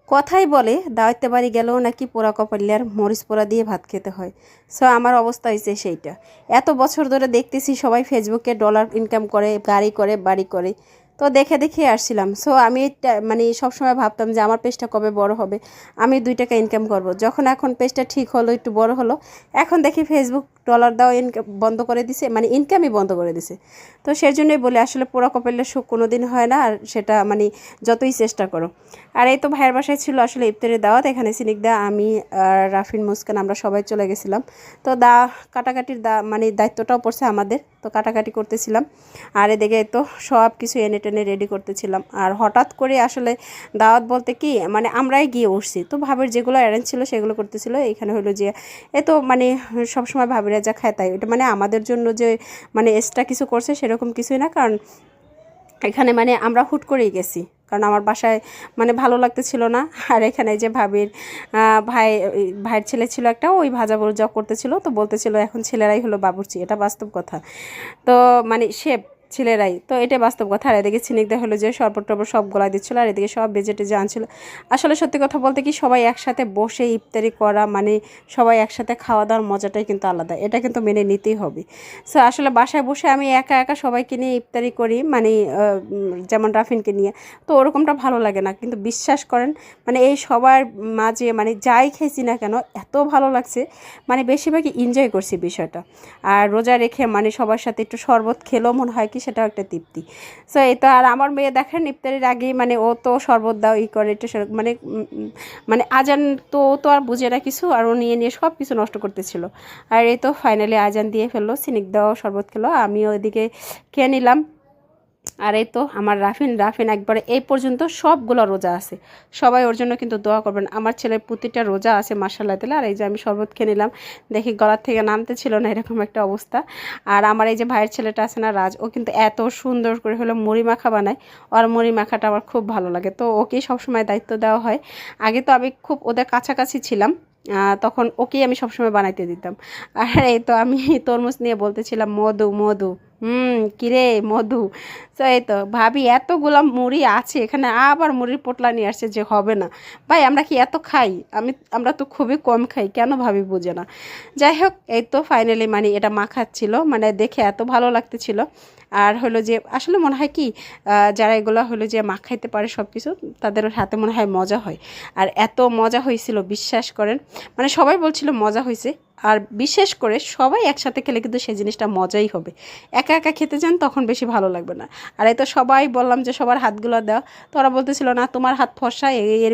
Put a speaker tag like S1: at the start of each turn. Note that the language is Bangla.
S1: কথাই বলে দাওয়াতে বাড়ি গেলেও নাকি পোড়া কপালে আর মরিচ পোড়া দিয়ে ভাত খেতে হয়। সো আমার অবস্থা হয়েছে সেইটা। এত বছর ধরে দেখতেছি সবাই ফেসবুকে ডলার ইনকাম করে, গাড়ি করে, বাড়ি করে। তো দেখে দেখে আসছিলাম। সো আমি মানে সবসময় ভাবতাম যে আমার পেজটা কবে বড় হবে, আমি 2 টাকা ইনকাম করব। যখন এখন পেজটা ঠিক হলো, একটু বড় হলো, এখন দেখি ফেসবুক ডলার দেওয়া ইনকাম বন্ধ করে দিছে, মানে ইনকামই বন্ধ করে দিছে। তো সেই জন্যই বলি আসলে পোড়া কপালের সুখ কোনো দিন হয় না, আর সেটা মানে যতই চেষ্টা করো। আর এই তো ভাইয়ের বাসায় ছিল আসলে ইফতারের দাওয়াত, এখানে সিনিকদা, আমি আর রাফিন, মুস্কান আমরা সবাই চলে গেছিলাম। তো কাটাকাটির মানে দায়িত্বটাও পড়ছে আমাদের, তো কাটাকাটি করতেছিলাম। আর এদিকে তো সব কিছু এনে টেনে রেডি করতেছিলাম। আর হঠাৎ করে আসলে দাওয়াত বলতে কি মানে আমরাই গিয়ে উঠছি, তো ভাবের যেগুলো অ্যারেঞ্জ ছিল সেগুলো করতেছিল। এখানে হলো যে এ তো মানে সবসময় ভাবিরা যা খায় তাই, এটা মানে আমাদের জন্য যে মানে এক্সট্রা কিছু করছে সেরকম কিছুই না, কারণ এখানে মানে আমরা হুট করেই গেছি, কারণ আমার বাসায় মানে ভালো লাগতেছিল না। আর এখানে যে ভাবির ভাইয়ের ছেলে ছিল একটা, ওই ভাজা ভুজা করতেছিল, তো বলতেছিল এখন ছেলেরাই হলো বাবুর্চি, এটা বাস্তব কথা। তো মানে শেফ ছেলেরাই, তো এটা বাস্তব কথা। আর এদিকে ছিনিকদা হলো যে শরবত টরবত সব গলায় দিচ্ছিলো, আর এদিকে সব বেজে টেজে আনছিল। আসলে সত্যি কথা বলতে কি সবাই একসাথে বসে ইফতারি করা মানে সবাই একসাথে খাওয়া দাওয়ার মজাটাই কিন্তু আলাদা, এটা কিন্তু মেনে নিতেই হবে। সো আসলে বাসায় বসে আমি একা একা সবাইকে নিয়ে ইফতারি করি, মানে যেমন রাফিনকে নিয়ে, তো ওরকমটা ভালো লাগে না। কিন্তু বিশ্বাস করেন মানে এই সবার মাঝে মানে যাই খেয়েছি না কেন এত ভালো লাগছে, মানে বেশিরভাগই এনজয় করছি বিষয়টা। আর রোজা রেখে মানে সবার সাথে একটু শরবত খেলেও মনে হয় কি সেটাও একটা তৃপ্তি। সো এই তো, আর আমার মেয়ে দেখেন ইফতারির আগেই মানে ও তো শরবত দাও ই করে একটু মানে মানে আজান, তো ও তো আর বুঝে না কিছু, আর ও নিয়ে নিয়ে সব কিছু নষ্ট করতেছিল। আর এই তো ফাইনালি আজান দিয়ে ফেললো, সিনিকদাও শরবত খেলো, আমিও ওইদিকে খেয়ে নিলাম। আর এই তো আমার রাফিন একবারে এই পর্যন্ত সবগুলো রোজা আছে। সবাই ওর জন্য কিন্তু দোয়া করবেন, আমার ছেলের প্রতিটা রোজা আছে মাশাআল্লাহ তাআলা। আর এই যে আমি শরবত খেয়ে নিলাম, দেখি গলার থেকে নামতে ছিল না, এরকম একটা অবস্থা। আর আমার এই যে ভাইয়ের ছেলেটা আছে না রাজ, ও কিন্তু এত সুন্দর করে হলো মুড়ি মাখা বানায়। আর মুড়ি মাখাটা আমার খুব ভালো লাগে, তো ওকেই সবসময় দায়িত্ব দেওয়া হয়। আগে তো আমি খুব ওদের কাছাকাছি ছিলাম, তখন ওকেই আমি সবসময় বানাইতে দিতাম। আর এই তো আমি তরমুজ নিয়ে বলতেছিলাম মধু মধু, কিরে মধু। তো এই তো ভাবি এতগুলা মুড়ি আছে এখানে, আবার মুড়ির পোটলা নিয়ে আসছে যে হবে না। ভাই আমরা কি এত খাই? আমরা তো খুবই কম খাই, কেন ভাবি বুঝে না। যাই হোক এই তো ফাইনালি মানে এটা মাখাচ্ছিল, মানে দেখে এত ভালো লাগতেছিল। আর হলো যে আসলে মনে হয় কি যারা এগুলো হলো যে মাখাইতে পারে সব কিছু, তাদের হাতে মনে হয় মজা হয়। আর এত মজা হয়েছিল বিশ্বাস করেন, মানে সবাই বলছিল মজা হয়েছে। আর বিশেষ করে সবাই একসাথে খেলে কিন্তু সেই জিনিসটা মজাই হবে। একা একা খেতে যান তখন বেশি ভালো লাগবে না। আর এই তো সবাই বললাম যে সবার হাতগুলো দাও, তো ওরা বলতেছিল না তোমার হাত ফর্সা, এর